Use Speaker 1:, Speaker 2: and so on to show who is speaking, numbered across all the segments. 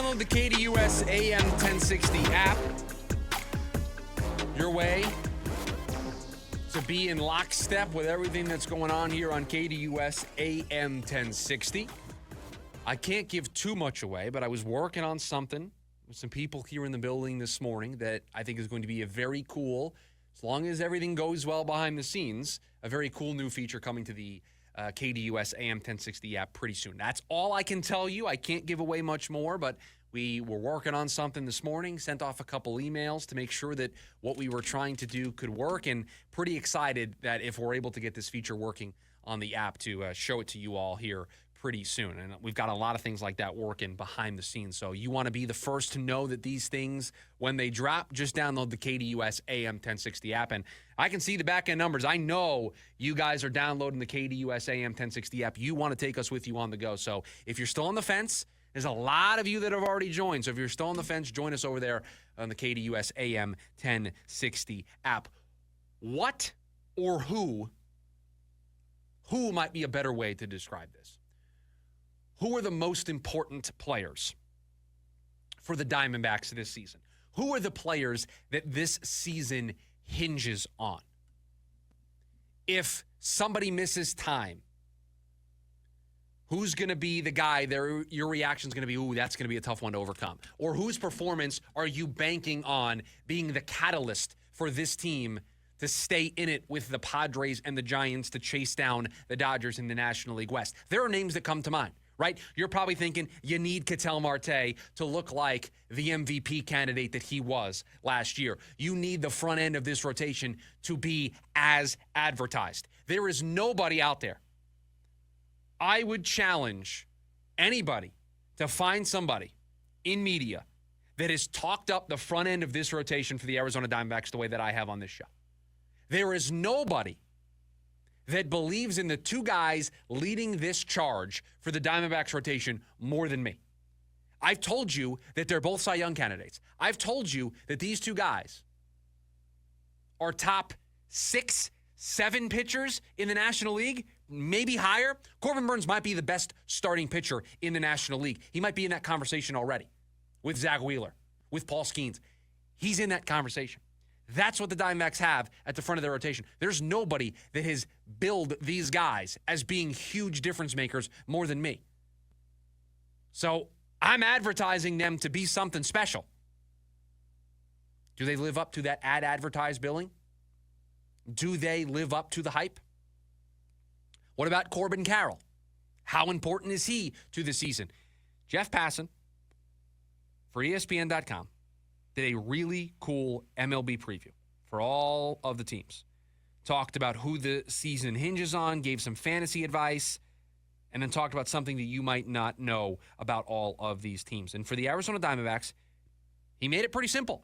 Speaker 1: Download the KDUS AM 1060 app. Your way to be in lockstep with everything that's going on here on KDUS AM 1060. I can't give too much away, but I was working on something with some people here in the building this morning that I think is going to be a very cool, as long as everything goes well behind the scenes, a very cool new feature coming to the KDUS AM 1060 app pretty soon. That's all I can tell you. I can't give away much more, but we were working on something this morning, sent off a couple emails to make sure that what we were trying to do could work, and pretty excited that if we're able to get this feature working on the app to show it to you all here pretty soon. And we've got a lot of things like that working behind the scenes. So you want to be the first to know that these things, when they drop, just download the KDUS AM 1060 app. And I can see the back-end numbers. I know you guys are downloading the KDUS AM 1060 app. You want to take us with you on the go. So if you're still on the fence, there's a lot of you that have already joined. So if you're still on the fence, join us over there on the KDUS AM 1060 app. What or who might be a better way to describe this? Who are the most important players for the Diamondbacks this season? Who are the players that this season hinges on? If somebody misses time, who's going to be the guy there? Your reaction is going to be, ooh, that's going to be a tough one to overcome. Or whose performance are you banking on being the catalyst for this team to stay in it with the Padres and the Giants to chase down the Dodgers in the National League West? There are names that come to mind, right? You're probably thinking you need Ketel Marte to look like the MVP candidate that he was last year. You need the front end of this rotation to be as advertised. There is nobody out there. I would challenge anybody to find somebody in media that has talked up the front end of this rotation for the Arizona Diamondbacks the way that I have on this show. There is nobody that believes in the two guys leading this charge for the Diamondbacks rotation more than me. I've told you that they're both Cy Young candidates. I've told you that these two guys are top 6, 7 pitchers in the National League, maybe higher. Corbin Burnes might be the best starting pitcher in the National League. He might be in that conversation already with Zach Wheeler, with Paul Skeens. He's in that conversation. That's what the Diamondbacks have at the front of their rotation. There's nobody that has billed these guys as being huge difference makers more than me. So I'm advertising them to be something special. Do they live up to that advertised billing? Do they live up to the hype? What about Corbin Carroll? How important is he to the season? Jeff Passan for ESPN.com did a really cool MLB preview for all of the teams. Talked about who the season hinges on, gave some fantasy advice, and then talked about something that you might not know about all of these teams. And for the Arizona Diamondbacks, he made it pretty simple.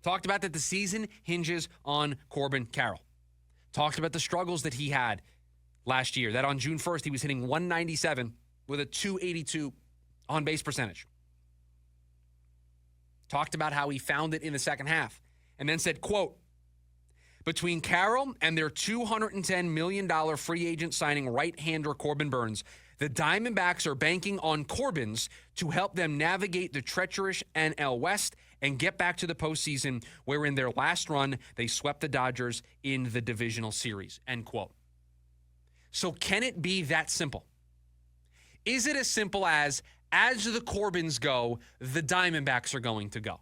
Speaker 1: Talked about that the season hinges on Corbin Carroll. Talked about the struggles that he had last year, that on June 1st he was hitting 197 with a 282 on-base percentage. Talked about how he found it in the second half, and then said, quote, between Carroll and their $210 million free agent signing right-hander Corbin Burnes, the Diamondbacks are banking on Corbins to help them navigate the treacherous NL West and get back to the postseason, where in their last run, they swept the Dodgers in the divisional series, end quote. So can it be that simple? Is it as simple as the Corbins go, the Diamondbacks are going to go?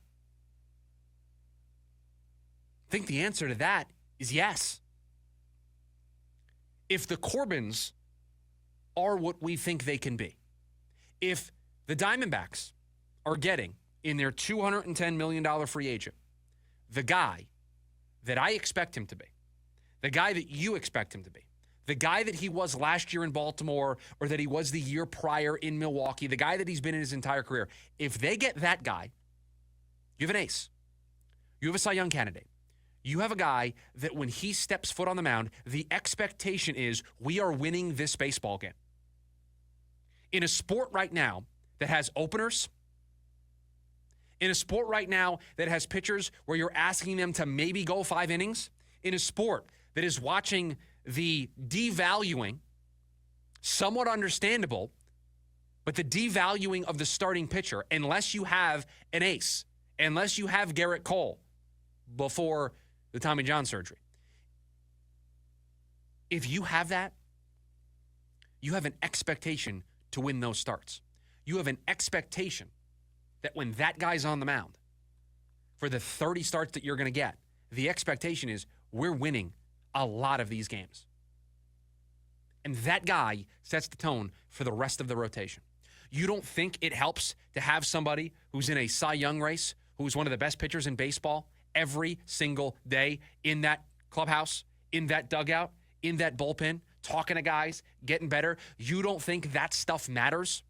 Speaker 1: I think the answer to that is yes. If the Corbins are what we think they can be, if the Diamondbacks are getting in their $210 million free agent the guy that I expect him to be, the guy that you expect him to be, the guy that he was last year in Baltimore or that he was the year prior in Milwaukee, the guy that he's been in his entire career, if they get that guy, you have an ace. You have a Cy Young candidate. You have a guy that when he steps foot on the mound, the expectation is we are winning this baseball game. In a sport right now that has openers, in a sport right now that has pitchers where you're asking them to maybe go 5 innings, in a sport that is watching the devaluing, somewhat understandable, But the devaluing of the starting pitcher, unless you have an ace, unless you have Garrett Cole before the Tommy John surgery, if you have that, you have an expectation to win those starts. You have an expectation that when that guy's on the mound, for the 30 starts that you're going to get, the expectation is we're winning a lot of these games. And that guy sets the tone for the rest of the rotation. You don't think it helps to have somebody who's in a Cy Young race, who's one of the best pitchers in baseball every single day in that clubhouse, in that dugout, in that bullpen, talking to guys, getting better? You don't think that stuff matters?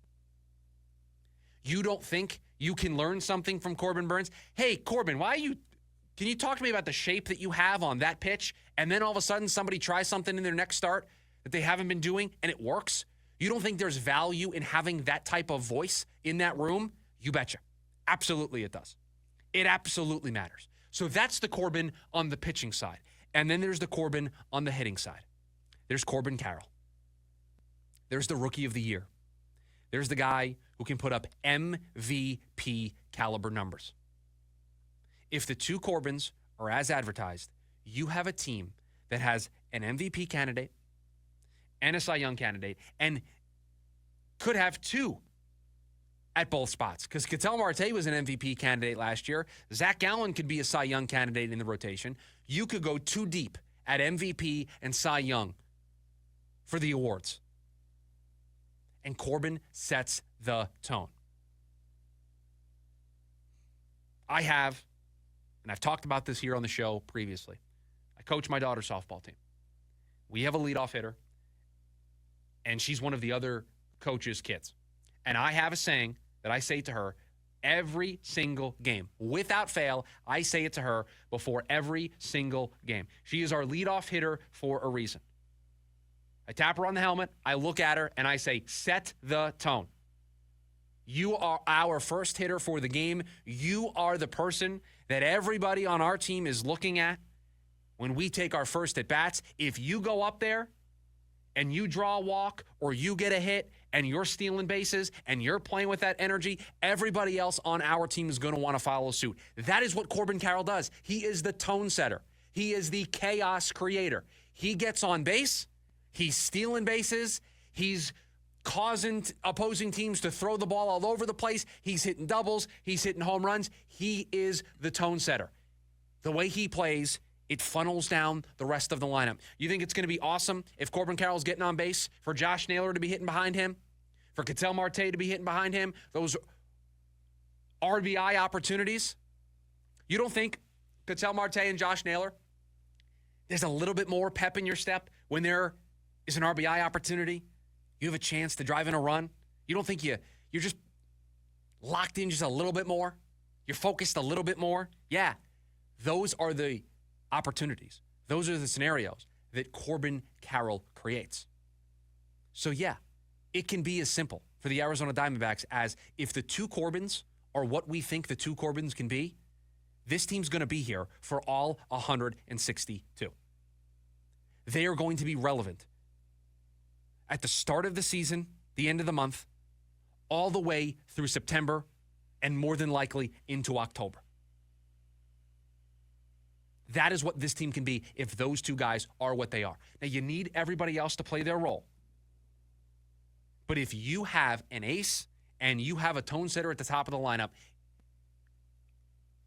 Speaker 1: You don't think you can learn something from Corbin Burnes? Hey, Corbin, can you talk to me about the shape that you have on that pitch? And then all of a sudden somebody tries something in their next start that they haven't been doing and it works? You don't think there's value in having that type of voice in that room? You betcha. Absolutely it does. It absolutely matters. So that's the Corbin on the pitching side. And then there's the Corbin on the hitting side. There's Corbin Carroll. There's the rookie of the year. There's the guy who can put up MVP caliber numbers. If the two Corbins are as advertised, you have a team that has an MVP candidate and a Cy Young candidate, and could have two at both spots. Because Ketel Marte was an MVP candidate last year. Zach Gallen could be a Cy Young candidate in the rotation. You could go too deep at MVP and Cy Young for the awards. And Corbin sets the tone. I've talked about this here on the show previously. I coach my daughter's softball team. We have a leadoff hitter, and she's one of the other coach's kids. And I have a saying that I say to her every single game. Without fail, I say it to her before every single game. She is our leadoff hitter for a reason. I tap her on the helmet, I look at her, and I say, set the tone. You are our first hitter for the game. You are the person that everybody on our team is looking at when we take our first at-bats. If you go up there and you draw a walk or you get a hit and you're stealing bases and you're playing with that energy, everybody else on our team is going to want to follow suit. That is what Corbin Carroll does. He is the tone setter. He is the chaos creator. He gets on base. He's stealing bases. He's causing opposing teams to throw the ball all over the place. He's hitting doubles. He's hitting home runs. He is the tone setter. The way he plays, it funnels down the rest of the lineup. You think it's going to be awesome if Corbin Carroll's getting on base, for Josh Naylor to be hitting behind him, for Ketel Marte to be hitting behind him, those RBI opportunities? You don't think Ketel Marte and Josh Naylor, there's a little bit more pep in your step when there is an RBI opportunity? You have a chance to drive in a run? You don't think you're just locked in just a little bit more? You're focused a little bit more? Yeah, those are the opportunities. Those are the scenarios that Corbin Carroll creates. So yeah, it can be as simple for the Arizona Diamondbacks as if the two Corbins are what we think the two Corbins can be, this team's going to be here for all 162. They are going to be relevant at the start of the season, the end of the month, all the way through September, and more than likely into October. That is what this team can be if those two guys are what they are. Now, you need everybody else to play their role. But if you have an ace and you have a tone setter at the top of the lineup,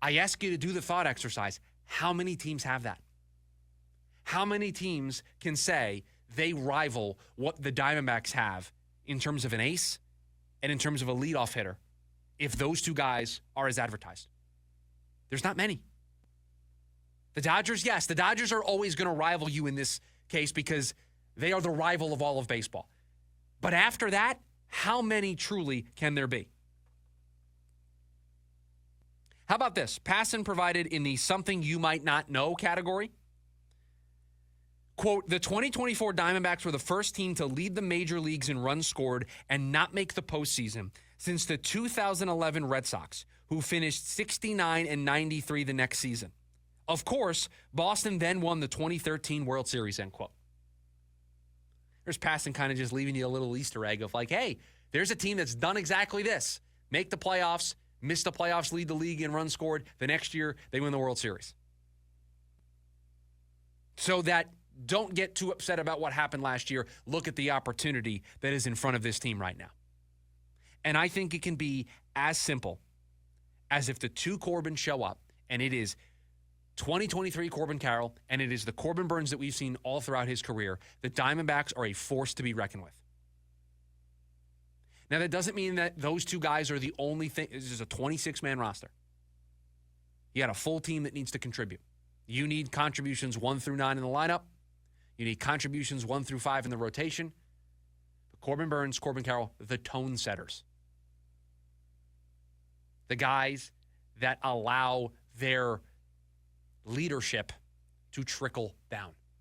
Speaker 1: I ask you to do the thought exercise. How many teams have that? How many teams can say they rival what the Diamondbacks have in terms of an ace and in terms of a leadoff hitter if those two guys are as advertised? There's not many. The Dodgers, yes, the Dodgers are always going to rival you in this case because they are the rival of all of baseball. But after that, how many truly can there be? How about this? Passan provided in the something you might not know category. Quote, the 2024 Diamondbacks were the first team to lead the major leagues in runs scored and not make the postseason since the 2011 Red Sox, who finished 69 and 93 the next season. Of course, Boston then won the 2013 World Series, end quote. There's Passan kind of just leaving you a little Easter egg of like, hey, There's a team that's done exactly this. Make the playoffs, miss the playoffs, lead the league in runs scored. The next year, they win the World Series. So that don't get too upset about what happened last year. Look at the opportunity that is in front of this team right now. And I think it can be as simple as if the two Corbins show up, and it is 2023 Corbin Carroll, and it is the Corbin Burns that we've seen all throughout his career. The Diamondbacks are a force to be reckoned with. Now, that doesn't mean that those two guys are the only thing. This is a 26-man roster. You got a full team that needs to contribute. You need contributions 1 through 9 in the lineup. You need contributions 1 through 5 in the rotation. But Corbin Burns, Corbin Carroll, the tone setters. The guys that allow their leadership to trickle down.